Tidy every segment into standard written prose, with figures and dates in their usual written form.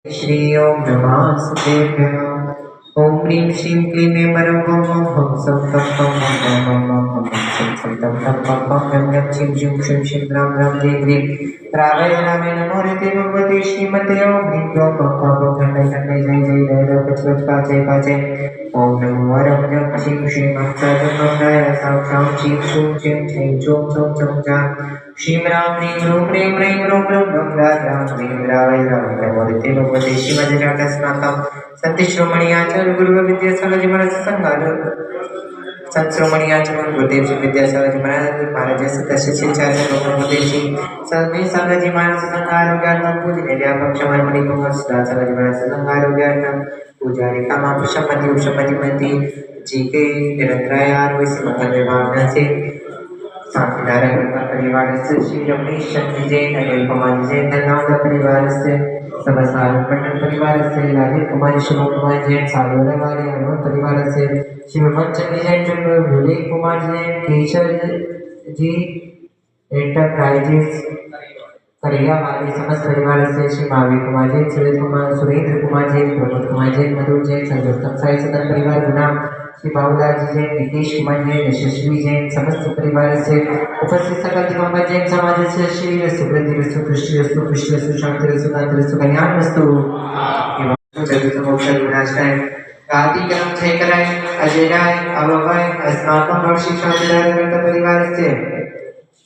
श्री ओम नमस्तेभ्यः। ओम ह्रीं श्रीं क्लीं ऐं परं पं पं पं सं तं पं पं पं पं पं पं पं सं सं तं तं पं पं गं गं छिं झिं क्षिं क्षिं ग्रां ग्रां ह्रीं ह्रीं रावय रामे नमो ऋते भगवते श्रीमते ओम ह्रीं क्लीं पं पं पं खण्डै खण्डै जय जय जय जय पच पच पाचय पाचय ओम नमो वरं जं क्षिं क्षिं मंत्राय साक्षां क्षीं क्षूं क्षीं क्षैं चों चौं चौं चा श्रीं राम ह्रीं ह्रूं ह्रीं ह्रीं ह्रूं ह्रूं ह्रूं राम ह्रीं रावय रामे नमो ऋते भगवते श्रीमते नाटस्नाथं सत्यश्रोमणीयाचार्य गुरु विद्यासागर महाराज संगार संश्रोमणीयाचार्य गुरुदेव जी विद्यासागर महाराज सदस्य शिक्षाचार्य गुरुदेव जी सर्वे संगाजी महाराज संगारोग्यार्थं पूजने व्यापक क्षमार्पणे सदाचार्य महाराज संगारोग्यार्थं पूजारी कामापुषमति उषमति जी के निरंतराय आरोग्य मंगल विभाग से नारायण परिवार से श्री रमेश चंद्र जैन अनिल कुमार जैन धनौदा परिवार से समसार पटन परिवार से राजीव कुमार शिव कुमार जैन सालोरा वाले अरुण परिवार से शिव चंद्र जैन विवेक कुमार जैन केशव जी एंटरप्राइजेस करिया वाले समस्त परिवार से श्री महावीर कुमार जैन सुरेंद्र कुमार जैन प्रमोद कुमार जैन मधुर जैन संगोत्तम साई सदन परिवार गुना श्री बाबूलाल जी जैन नितेश कुमार जैन यशस्वी जैन समस्त परिवार से उपस्थित सकल दिगंबर जैन समाज से श्री रस्तु वृद्धि रस्तु पुष्टि रस्तु पुष्टि रस्तु शांति रस्तु कांति रस्तु कल्याण रस्तु एवं जगत मोक्ष विनाशाय कार्तिकम शेखराय अजयराय अभवाय अस्माकं भविष्य शांतिदायक परिवार से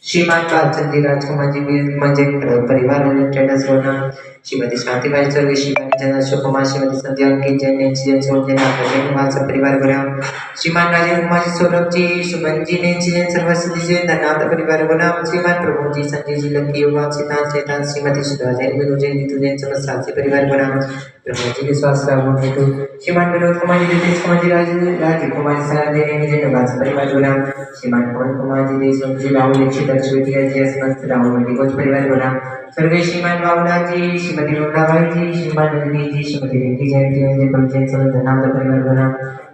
श्रीमान कालचंदी राजकुमार जी म्हणजे परिवार टेटस होना श्रीमती शांतिबाई चौधरी श्रीमती जन अशोक कुमार श्रीमती संध्या अंकित जैन नेंची जैन सोम जैन जैन कुमार परिवार बना श्रीमान राजेंद्र कुमार जी सौरभ जी सुमन जी नेंची जैन सर्वस्वी जैन धनाथ परिवार बना श्रीमान प्रभु जी संजय जी लकी युवा सिद्धांत चेतन श्रीमती सुधा जैन विनु जैन नीतू जैन समस्त साथी परिवार बना प्रभु जी विश्वास राघव नीतू श्रीमान विनोद कुमार जी नितेश कुमार जी राजीव कुमार जी सारा जैन जैन निवास परिवार बना श्रीमान पवन कुमार जी देशमुख जी राहुल दीक्षित अश्वती जय समस्त राहुल मंडी परिवार बना सर्वे श्रीमान बाबूलाल जी श्रीमती रोंडाबाई जी श्रीमान नंदिनी जी श्रीमती रिंकी जयंती जय प्रभु समस्त धनाम परिवार बना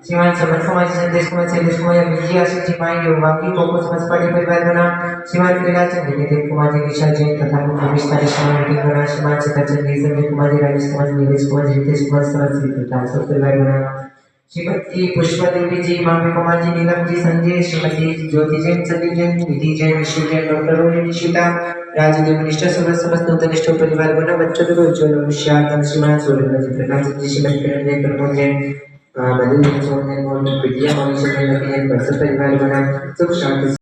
श्रीमान समन कुमार जी संदेश कुमार विजय आशीष जी माई योगांगी कोको समस्त पार्टी परिवार बना श्रीमान प्रिया चंद्र नितिन कुमार जी विशाल जैन तथा प्रवेश तारीख श्रीमान मीटिंग बना श्रीमान सताचंद जी संजय कुमार जी राजेश कुमार जी नीलेश कुमार जी रितेश कुमार समस्त परिवार बना श्रीमती पुष्पा देवी जी मामी कुमार जी नीलम जी संजय श्रीमती ज्योति जैन संदीप जैन निधि जैन विष्णु जैन डॉक्टर रोहिणी निशिता राजदेव निष्ठा समस्त नूतनिष्ठ परिवार बना बच्चों को उज्ज्वल भविष्यार्थम श्रीमान सूर्य जी प्रकाश जी श्रीमती किरण जैन प्रमोद जैन मधु जैन सोम जैन मोहन विद्या मनीषा जैन परिवार बना सुख शांति